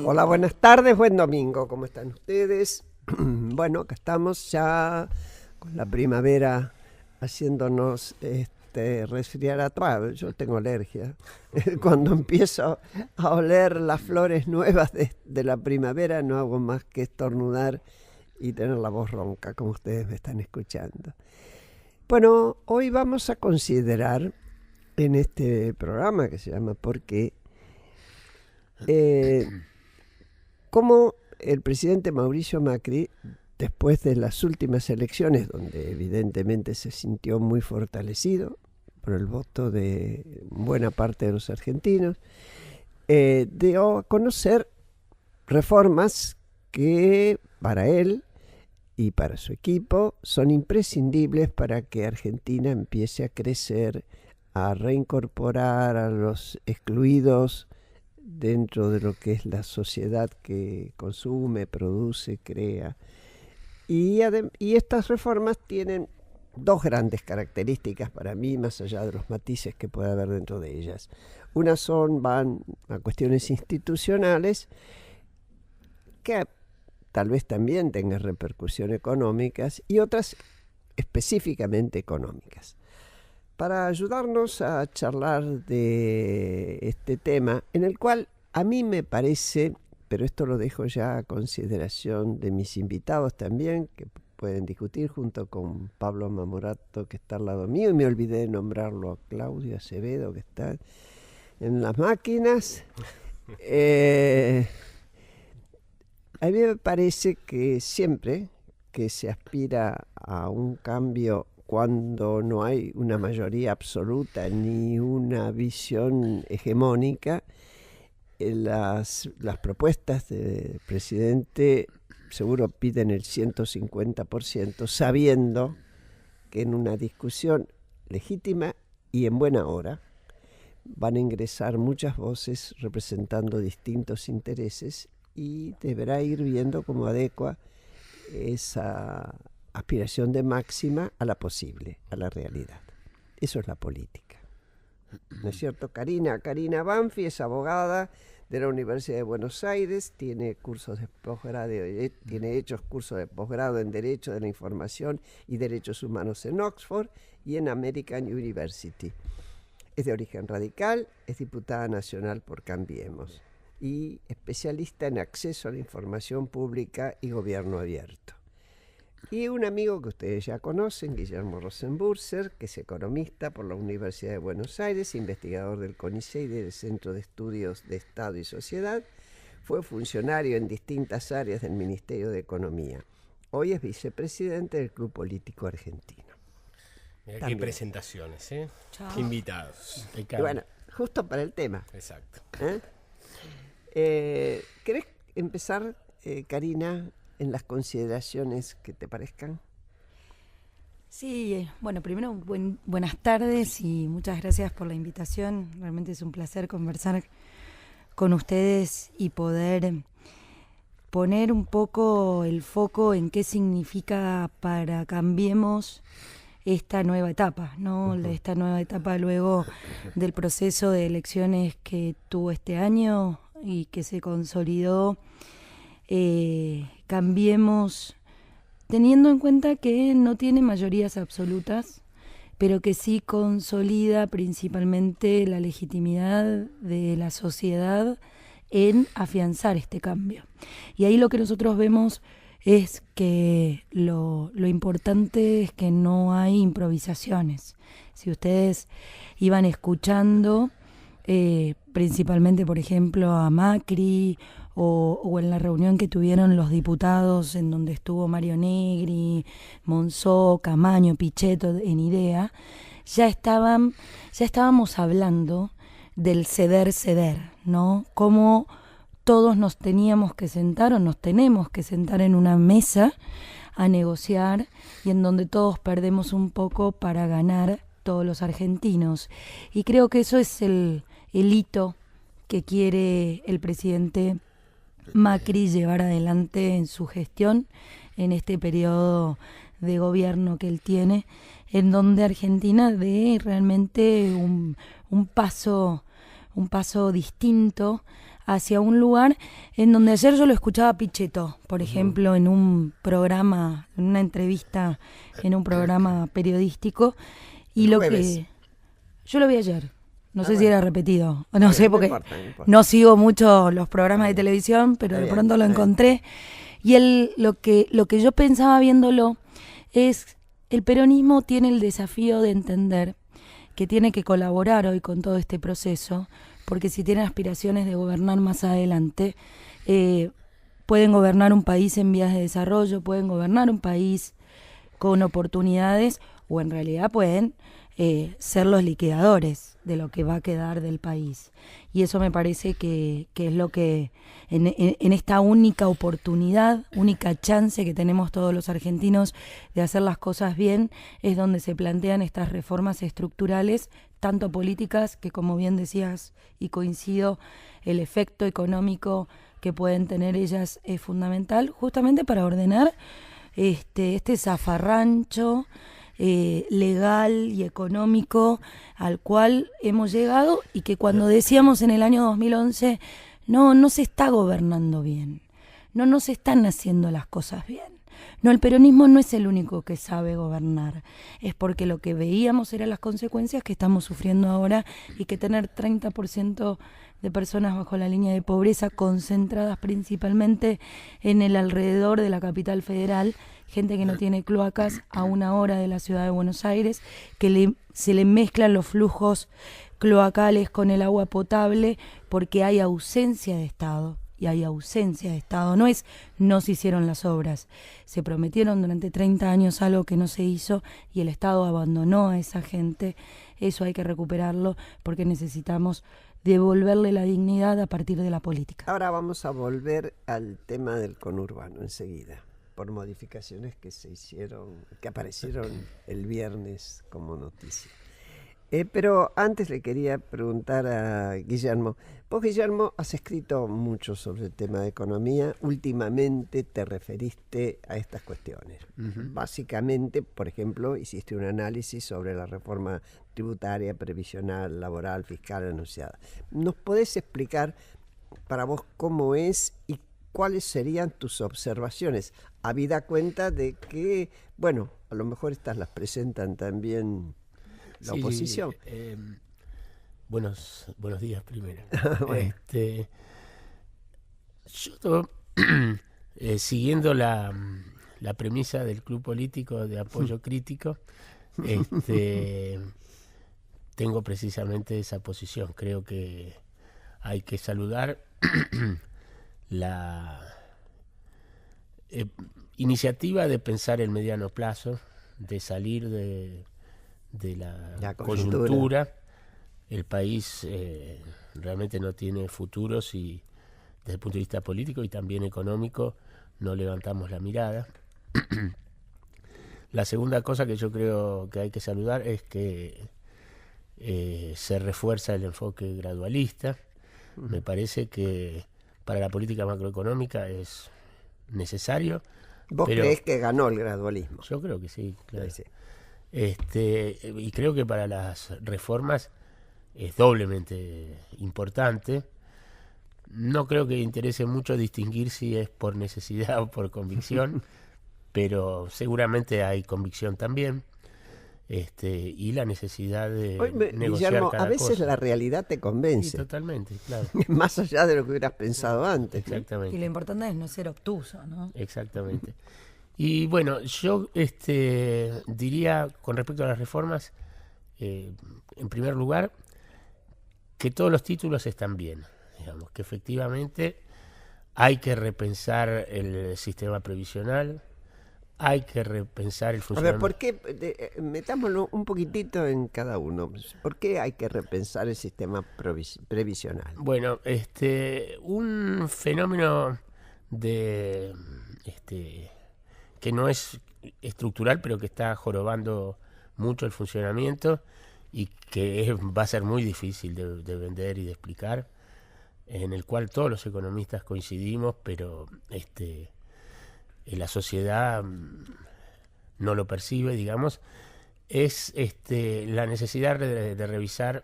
Hola, buenas tardes, buen domingo, ¿cómo están ustedes? Bueno, acá estamos ya con la primavera haciéndonos resfriar atrás. Yo tengo alergia. Cuando empiezo a oler las flores nuevas de la primavera no hago más que estornudar y tener la voz ronca, como ustedes me están escuchando. Bueno, hoy vamos a considerar en este programa que se llama ¿Por qué? Cómo el presidente Mauricio Macri, después de las últimas elecciones, donde evidentemente se sintió muy fortalecido por el voto de buena parte de los argentinos, dio a conocer reformas que para él y para su equipo son imprescindibles para que Argentina empiece a crecer, a reincorporar a los excluidos dentro de lo que es la sociedad que consume, produce, crea. Y estas reformas tienen dos grandes características para mí, más allá de los matices que puede haber dentro de ellas. Unas van a cuestiones institucionales, que tal vez también tengan repercusiones económicas, y otras específicamente económicas. Para ayudarnos a charlar de este tema, en el cual a mí me parece, pero esto lo dejo ya a consideración de mis invitados también, que pueden discutir junto con Pablo Mamorato, que está al lado mío, y me olvidé de nombrarlo a Claudio Acevedo, que está en las máquinas. A mí me parece que siempre que se aspira a un cambio, cuando no hay una mayoría absoluta ni una visión hegemónica, las propuestas del presidente seguro piden el 150%, sabiendo que en una discusión legítima y en buena hora van a ingresar muchas voces representando distintos intereses, y deberá ir viendo cómo adecua esa aspiración de máxima a la posible, a la realidad. Eso es la política. ¿No es cierto? Karina Banfi es abogada de la Universidad de Buenos Aires, tiene cursos de posgrado, tiene hechos cursos de posgrado en Derecho de la Información y Derechos Humanos en Oxford y en American University. Es de origen radical, es diputada nacional por Cambiemos y especialista en acceso a la información pública y gobierno abierto. Y un amigo que ustedes ya conocen, Guillermo Rosenburser, que es economista por la Universidad de Buenos Aires, investigador del CONICET y del Centro de Estudios de Estado y Sociedad, fue funcionario en distintas áreas del Ministerio de Economía. Hoy es vicepresidente del Club Político Argentino. Mirá qué presentaciones, ¿eh? Chao. Qué invitados. Y bueno, justo para el tema. Exacto. ¿Querés empezar, Karina, en las consideraciones que te parezcan? Sí, bueno, primero buenas tardes y muchas gracias por la invitación. Realmente es un placer conversar con ustedes y poder poner un poco el foco en qué significa para Cambiemos esta nueva etapa, ¿no? Uh-huh. Esta nueva etapa luego del proceso de elecciones que tuvo este año y que se consolidó. Cambiemos teniendo en cuenta que no tiene mayorías absolutas, pero que sí consolida principalmente la legitimidad de la sociedad en afianzar este cambio. Y ahí lo que nosotros vemos es que lo importante es que no hay improvisaciones. Si ustedes iban escuchando principalmente, por ejemplo, a Macri o en la reunión que tuvieron los diputados en donde estuvo Mario Negri, Monzó, Camaño, Pichetto en IDEA, ya estábamos hablando del ceder, ¿no? Cómo todos nos teníamos que sentar o nos tenemos que sentar en una mesa a negociar y en donde todos perdemos un poco para ganar todos los argentinos. Y creo que eso es el hito que quiere el presidente Macri llevar adelante en su gestión, en este periodo de gobierno que él tiene, en donde Argentina dé realmente un paso distinto hacia un lugar en donde ayer yo lo escuchaba a Pichetto, por ejemplo, en un programa, en una entrevista, en un programa periodístico, y lo que yo lo vi ayer. No sé si era repetido, no sé, porque no sigo mucho los programas de televisión, pero de pronto lo encontré. Y lo que yo pensaba viéndolo es, el peronismo tiene el desafío de entender que tiene que colaborar hoy con todo este proceso, porque si tienen aspiraciones de gobernar más adelante, pueden gobernar un país en vías de desarrollo, pueden gobernar un país con oportunidades, o en realidad pueden ser los liquidadores de lo que va a quedar del país. Y eso me parece que es lo que en esta única oportunidad, única chance que tenemos todos los argentinos de hacer las cosas bien, es donde se plantean estas reformas estructurales, tanto políticas, que como bien decías y coincido, el efecto económico que pueden tener ellas es fundamental, justamente para ordenar este zafarrancho legal y económico al cual hemos llegado, y que cuando decíamos en el año 2011 no se está gobernando bien, no se están haciendo las cosas bien. No, el peronismo no es el único que sabe gobernar, es porque lo que veíamos eran las consecuencias que estamos sufriendo ahora, y que tener 30% de personas bajo la línea de pobreza, concentradas principalmente en el alrededor de la capital federal, gente que no tiene cloacas a 1 hora de la ciudad de Buenos Aires, que se le mezclan los flujos cloacales con el agua potable porque hay ausencia de Estado. Y hay ausencia de Estado. No se hicieron las obras. Se prometieron durante 30 años algo que no se hizo, y el Estado abandonó a esa gente. Eso hay que recuperarlo, porque necesitamos devolverle la dignidad a partir de la política. Ahora vamos a volver al tema del conurbano enseguida, por modificaciones que se hicieron, que aparecieron el viernes como noticia. Pero antes le quería preguntar a Guillermo. Vos, Guillermo, has escrito mucho sobre el tema de economía. Últimamente te referiste a estas cuestiones. Básicamente, por ejemplo, hiciste un análisis sobre la reforma tributaria, previsional, laboral, fiscal anunciada. ¿Nos podés explicar para vos cómo es y cuáles serían tus observaciones? Habida cuenta de que, bueno, a lo mejor estas las presentan también la oposición. Buenos días primero. Bueno. Yo siguiendo la premisa del club político de apoyo crítico, tengo precisamente esa posición. Creo que hay que saludar la iniciativa de pensar el mediano plazo, de salir de la coyuntura. El país realmente no tiene futuros, y desde el punto de vista político y también económico no levantamos la mirada. La segunda cosa que yo creo que hay que saludar es que se refuerza el enfoque gradualista. Me parece que para la política macroeconómica es necesario. ¿Vos creés que ganó el gradualismo? Yo creo que sí, claro. Sí. Y creo que para las reformas es doblemente importante. No creo que interese mucho distinguir si es por necesidad o por convicción, pero seguramente hay convicción también, y la necesidad de negociar Guillermo, cada a veces cosa. la realidad te convence. Sí, totalmente, claro. Más allá de lo que hubieras pensado antes. Exactamente. Y lo importante es no ser obtuso, ¿no? Exactamente. Y bueno, yo diría con respecto a las reformas, en primer lugar, que todos los títulos están bien, digamos, que efectivamente hay que repensar el sistema previsional, hay que repensar el funcionamiento. A ver, ¿por qué? Metámoslo un poquitito en cada uno. ¿Por qué hay que repensar el sistema previsional? Bueno, un fenómeno de que no es estructural, pero que está jorobando mucho el funcionamiento y que va a ser muy difícil de vender y de explicar, en el cual todos los economistas coincidimos, pero la sociedad no lo percibe, digamos, es la necesidad de revisar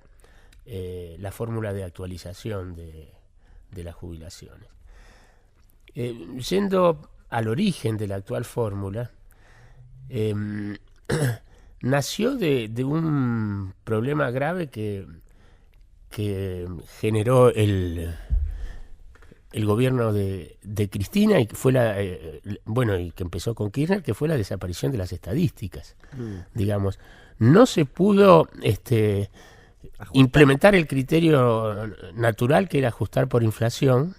la fórmula de actualización de las jubilaciones. Yendo al origen de la actual fórmula, nació de un problema grave que generó el gobierno de Cristina y que fue y que empezó con Kirchner, que fue la desaparición de las estadísticas. Digamos, no se pudo implementar el criterio natural que era ajustar por inflación.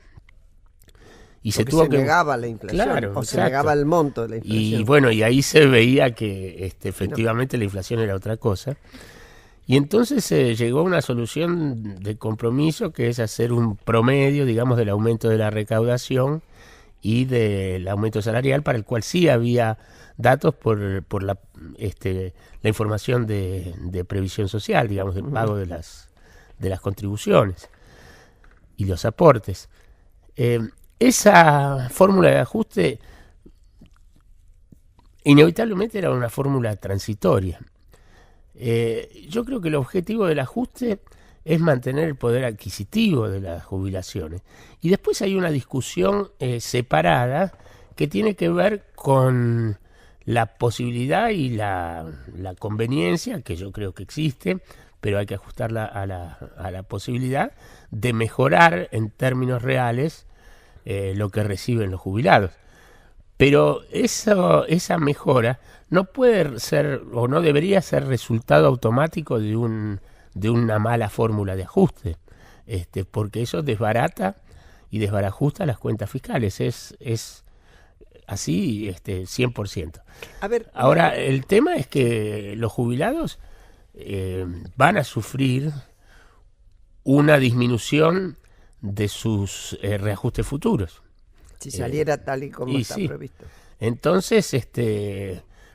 Y se negaba la inflación, claro, o se negaba el monto de la inflación. Y ahí se veía que efectivamente la inflación era otra cosa. Y entonces se llegó a una solución de compromiso, que es hacer un promedio, digamos, del aumento de la recaudación y del aumento salarial, para el cual sí había datos por la información de previsión social, digamos, del pago de las contribuciones y los aportes. Esa fórmula de ajuste inevitablemente era una fórmula transitoria. Yo creo que el objetivo del ajuste es mantener el poder adquisitivo de las jubilaciones. Y después hay una discusión separada que tiene que ver con la posibilidad y la conveniencia, que yo creo que existe, pero hay que ajustarla a la posibilidad de mejorar en términos reales lo que reciben los jubilados. Pero esa mejora no puede ser o no debería ser resultado automático de una mala fórmula de ajuste, porque eso desbarata y desbarajusta las cuentas fiscales. Es así 100%. Ahora, el tema es que los jubilados van a sufrir una disminución de sus reajustes futuros. Si saliera tal y como está previsto. Entonces,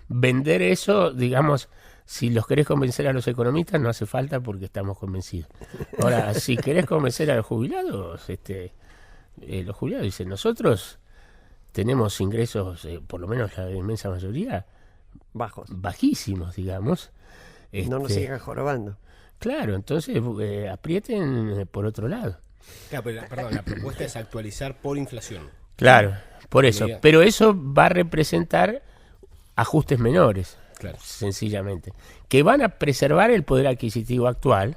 vender eso, digamos, si los querés convencer a los economistas, no hace falta porque estamos convencidos. Ahora, si querés convencer a los jubilados dicen, nosotros tenemos ingresos, por lo menos la inmensa mayoría, bajísimos, digamos. No nos sigan jorobando. Claro, entonces aprieten por otro lado. Claro, pero la propuesta es actualizar por inflación. Claro, por eso. Pero eso va a representar ajustes menores, sencillamente, que van a preservar el poder adquisitivo actual,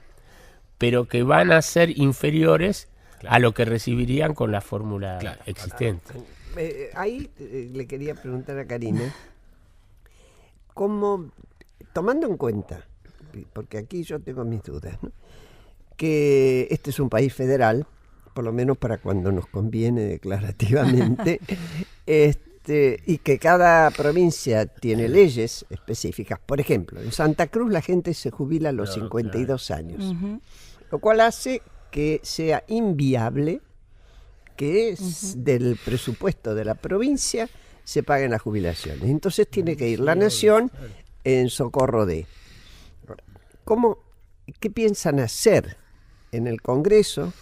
pero que van a ser inferiores a lo que recibirían con la fórmula existente. Ahí le quería preguntar a Karina, ¿cómo, tomando en cuenta, porque aquí yo tengo mis dudas, ¿no?, que este es un país federal, por lo menos para cuando nos conviene declarativamente, y que cada provincia tiene leyes específicas. Por ejemplo, en Santa Cruz la gente se jubila a los 52 años, lo cual hace que sea inviable que del presupuesto de la provincia se paguen las jubilaciones. Entonces tiene que ir la nación en socorro de. ¿Qué piensan hacer en el Congreso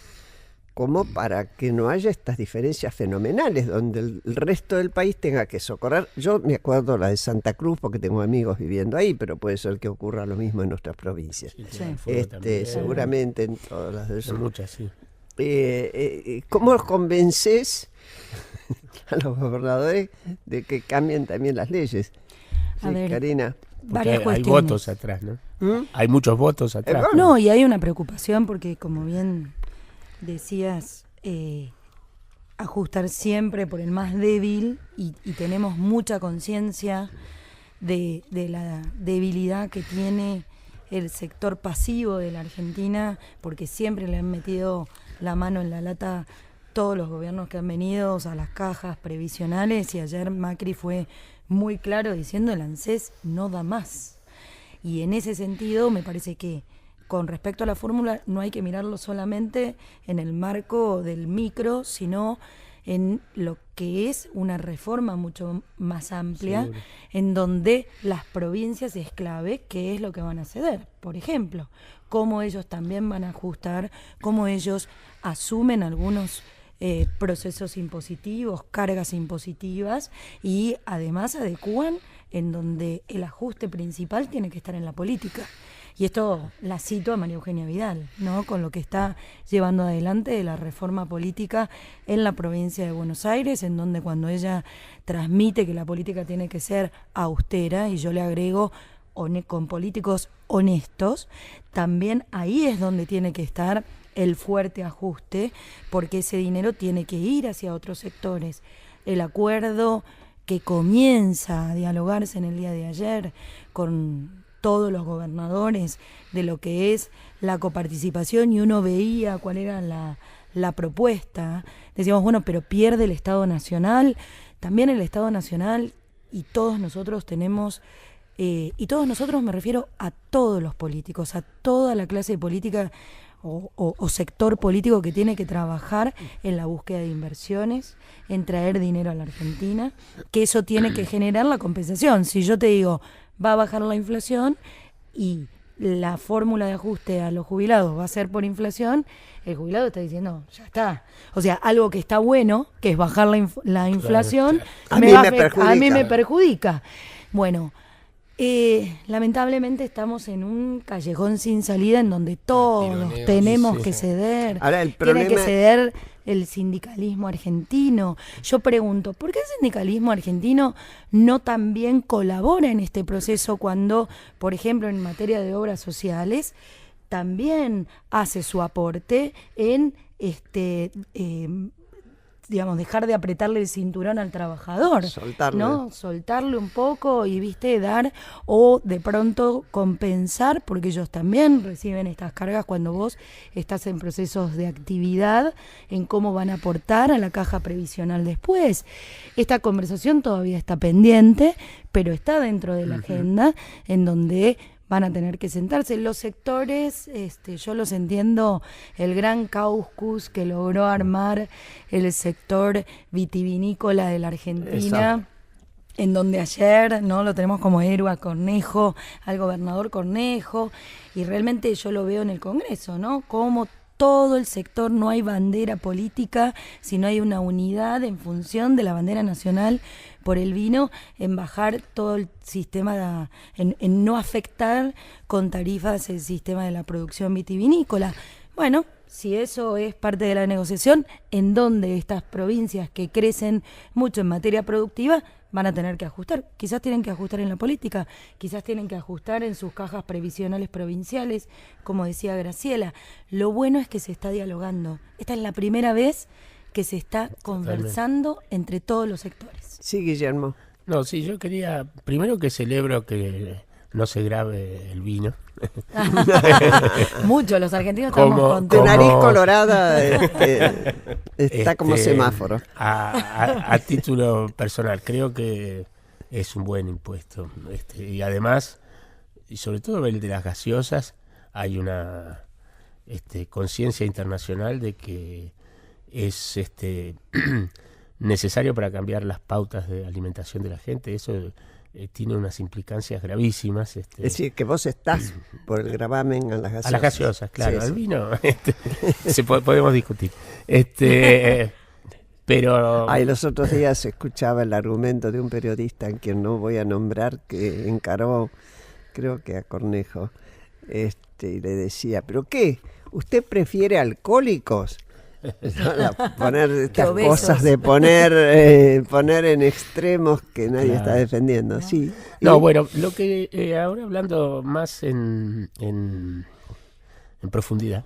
como para que no haya estas diferencias fenomenales donde el resto del país tenga que socorrer? Yo me acuerdo la de Santa Cruz porque tengo amigos viviendo ahí, pero puede ser que ocurra lo mismo en nuestras provincias. Seguramente en todas las del sur. En muchas, sí. ¿Cómo los convences a los gobernadores de que cambien también las leyes? A ver, Karina. Porque hay votos atrás, ¿no? Hay muchos votos atrás. No, y hay una preocupación porque, como bien decías, ajustar siempre por el más débil y tenemos mucha conciencia de la debilidad que tiene el sector pasivo de la Argentina, porque siempre le han metido la mano en la lata todos los gobiernos que han venido a las cajas previsionales, y ayer Macri fue muy claro diciendo el ANSES no da más. Y en ese sentido me parece que con respecto a la fórmula no hay que mirarlo solamente en el marco del micro, sino en lo que es una reforma mucho más amplia, seguro, en donde las provincias es clave qué es lo que van a ceder. Por ejemplo, cómo ellos también van a ajustar, cómo ellos asumen algunos procesos impositivos, cargas impositivas, y además adecúan en donde el ajuste principal tiene que estar en la política. Y esto la cito a María Eugenia Vidal, ¿no? Con lo que está llevando adelante la reforma política en la provincia de Buenos Aires, en donde cuando ella transmite que la política tiene que ser austera, y yo le agrego con políticos honestos, también ahí es donde tiene que estar el fuerte ajuste, porque ese dinero tiene que ir hacia otros sectores. El acuerdo que comienza a dialogarse en el día de ayer con todos los gobernadores de lo que es la coparticipación, y uno veía cuál era la propuesta, decíamos, bueno, pero pierde el Estado Nacional, también el Estado Nacional, y todos nosotros tenemos, y todos nosotros me refiero a todos los políticos, a toda la clase política o sector político que tiene que trabajar en la búsqueda de inversiones, en traer dinero a la Argentina, que eso tiene que generar la compensación. Si yo te digo, va a bajar la inflación y la fórmula de ajuste a los jubilados va a ser por inflación, el jubilado está diciendo, ya está. O sea, algo que está bueno, que es bajar la inflación, claro. A mí me perjudica. Bueno, lamentablemente estamos en un callejón sin salida en donde todos tenemos que ceder. Ahora, el Tiene problema... que ceder el sindicalismo argentino. Yo pregunto, ¿por qué el sindicalismo argentino no también colabora en este proceso cuando, por ejemplo, en materia de obras sociales, también hace su aporte en digamos, dejar de apretarle el cinturón al trabajador, soltarle, ¿no? Soltarle un poco y, viste, dar, o de pronto compensar, porque ellos también reciben estas cargas cuando vos estás en procesos de actividad, en cómo van a aportar a la caja previsional después. Esta conversación todavía está pendiente, pero está dentro de la agenda, en donde van a tener que sentarse. Los sectores, yo los entiendo, el gran caucus que logró armar el sector vitivinícola de la Argentina. Exacto. En donde ayer, ¿no?, lo tenemos como héroe a Cornejo, al gobernador Cornejo, y realmente yo lo veo en el Congreso, ¿no? Como todo el sector, no hay bandera política, sino hay una unidad en función de la bandera nacional por el vino, en bajar todo el sistema, en no afectar con tarifas el sistema de la producción vitivinícola. Bueno, si eso es parte de la negociación, en donde estas provincias que crecen mucho en materia productiva van a tener que ajustar. Quizás tienen que ajustar en la política, quizás tienen que ajustar en sus cajas previsionales provinciales, como decía Graciela. Lo bueno es que se está dialogando. Esta es la primera vez que se está conversando entre todos los sectores. Sí, Guillermo. No, sí, yo quería, primero que celebro que no se grabe el vino. Mucho, los argentinos estamos contentos. Tu nariz colorada está como semáforo. A título personal, creo que es un buen impuesto. Y además, y sobre todo el de las gaseosas, hay una conciencia internacional de que es necesario para cambiar las pautas de alimentación de la gente. Eso tiene unas implicancias gravísimas. Es decir, que vos estás por el gravamen a las gaseosas. A las gaseosas, claro. Sí, al vino podemos discutir. Pero... Ay, los otros días escuchaba el argumento de un periodista, en quien no voy a nombrar, que encaró, creo que a Cornejo, y le decía, ¿pero qué? ¿Usted prefiere alcohólicos? Poner estas cosas de poner en extremos que nadie está defendiendo. ¿No? Sí. No, bueno, lo que ahora hablando más en profundidad,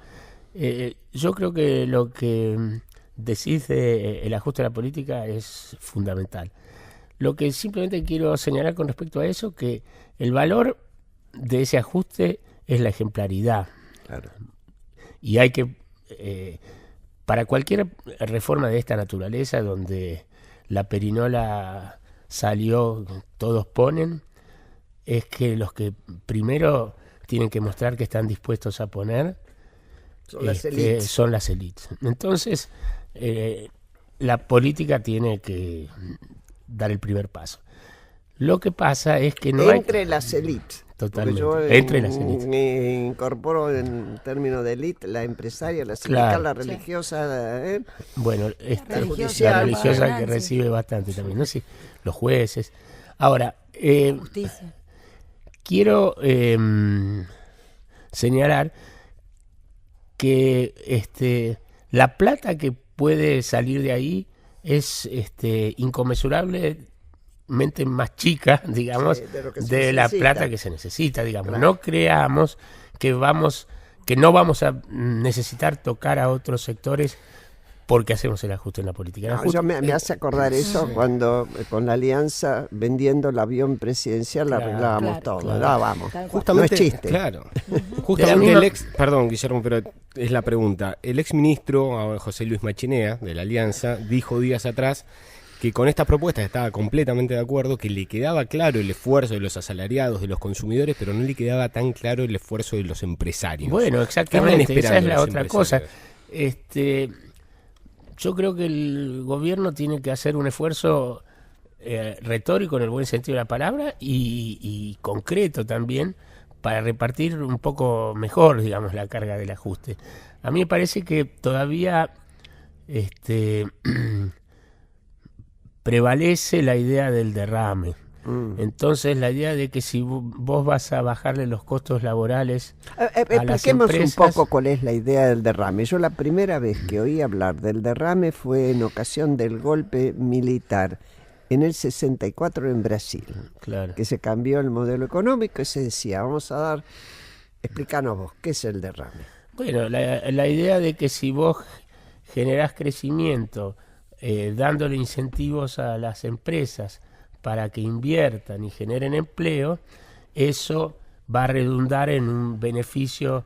yo creo que lo que decís de el ajuste a la política es fundamental. Lo que simplemente quiero señalar con respecto a eso, que el valor de ese ajuste es la ejemplaridad. Claro. Y hay que... para cualquier reforma de esta naturaleza, donde la perinola salió, todos ponen, es que los que primero tienen que mostrar que están dispuestos a poner son las élites. Entonces, la política tiene que dar el primer paso. Lo que pasa es que no entre las élites. Totalmente. Yo entre las élites. Me incorporo en términos de élite, la empresaria, la sindical, claro, la religiosa. Bueno, la religiosa que recibe bastante también, ¿no? Sí, los jueces. Ahora, justicia. Quiero señalar que la plata que puede salir de ahí es inconmensurablemente más chica, digamos, Sí, de lo que se de la necesita. plata que se necesita, digamos. Claro. No creamos que no vamos a necesitar tocar a otros sectores porque hacemos el ajuste en la política. El No, ajuste- me hace acordar eso cuando con la alianza vendiendo el avión presidencial Claro, arreglábamos claro, todo. claro. Vamos. Tal cual. Justamente, No es chiste. Claro. De Justamente la el misma- perdón, Guillermo, pero es la pregunta. El ex ministro José Luis Machinea, de la Alianza, dijo días atrás que con estas propuestas estaba completamente de acuerdo, que le quedaba claro el esfuerzo de los asalariados, de los consumidores, pero no le quedaba tan claro el esfuerzo de los empresarios. Bueno, ¿Qué exactamente, están esa es esperando la los otra cosa. empresarios? Yo creo que el gobierno tiene que hacer un esfuerzo retórico en el buen sentido de la palabra y concreto también para repartir un poco mejor, digamos, la carga del ajuste. A mí me parece que todavía prevalece la idea del derrame. Entonces la idea de que si vos vas a bajarle los costos laborales a las Expliquemos empresas, un poco cuál es la idea del derrame. Yo la primera vez que oí hablar del derrame fue en ocasión del golpe militar en el 64 en Brasil, claro. que se cambió el modelo económico y se decía, vamos a dar, explícanos vos, ¿qué es el derrame? Bueno, la idea de que si vos generás crecimiento dándole incentivos a las empresas para que inviertan y generen empleo, eso va a redundar en un beneficio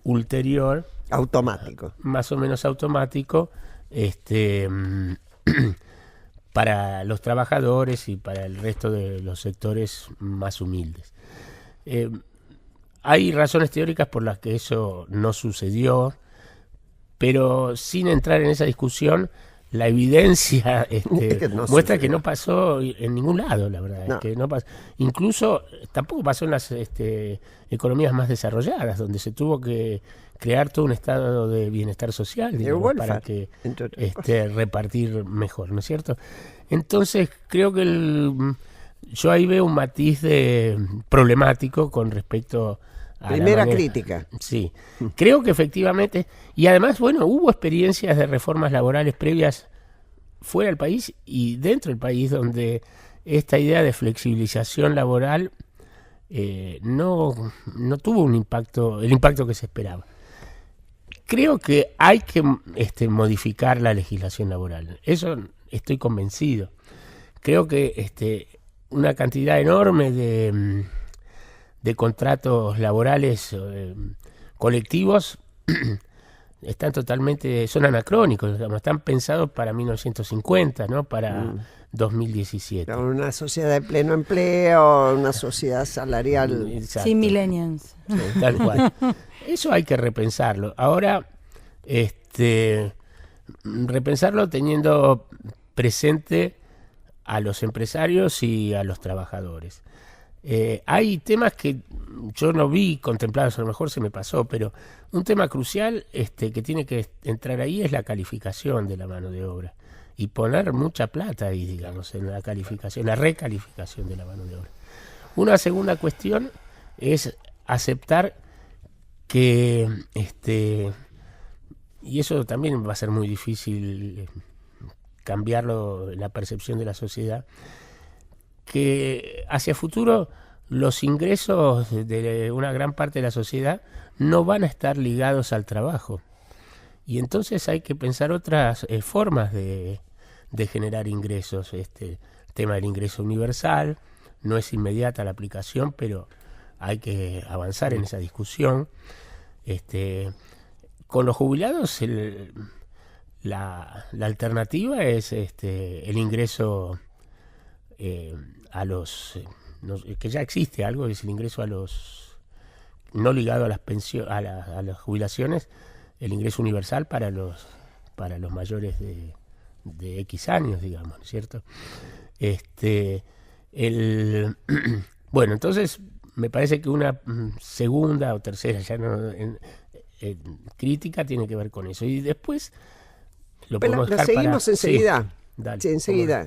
ulterior, Automático. más o menos automático, para los trabajadores y para el resto de los sectores más humildes. Hay razones teóricas por las que eso no sucedió, pero sin entrar en esa discusión, la evidencia que no muestra sucedió. que no pasó en ningún lado, la verdad. No. Es que no pasó. Incluso tampoco pasó en las economías más desarrolladas, donde se tuvo que crear todo un estado de bienestar social, digamos, welfare, para que entre otras repartir mejor, ¿no es cierto? Entonces creo que yo ahí veo un matiz problemático con respecto a la Primera manera- crítica. Sí, creo que efectivamente, y además, bueno, hubo experiencias de reformas laborales previas fuera del país y dentro del país donde esta idea de flexibilización laboral no tuvo un impacto, el impacto que se esperaba. Creo que hay que modificar la legislación laboral, eso estoy convencido. Creo que una cantidad enorme de contratos laborales colectivos son anacrónicos, digamos, están pensados para 1950, no para 2017. Una sociedad de pleno empleo, una sociedad salarial. Exacto. Sin millennials. Sí, tal cual. Eso hay que repensarlo. Ahora, repensarlo teniendo presente a los empresarios y a los trabajadores. Hay temas que yo no vi contemplados, a lo mejor se me pasó, pero un tema crucial que tiene que entrar ahí es la calificación de la mano de obra y poner mucha plata ahí, digamos, en la calificación, la recalificación de la mano de obra. Una segunda cuestión es aceptar que y eso también va a ser muy difícil cambiarlo en la percepción de la sociedad, que hacia futuro los ingresos de una gran parte de la sociedad no van a estar ligados al trabajo. Y entonces hay que pensar otras formas de generar ingresos. El tema del ingreso universal no es inmediata la aplicación, pero hay que avanzar en esa discusión. Con los jubilados la alternativa es el ingreso a los que ya existe algo, es el ingreso a los no ligado a las pensiones, a las jubilaciones, el ingreso universal para los mayores de X años, digamos, ¿no es cierto? Bueno, entonces me parece que una segunda o tercera ya no crítica tiene que ver con eso, y después lo podemos dejar seguimos para... enseguida. Sí, dale, Sí, enseguida.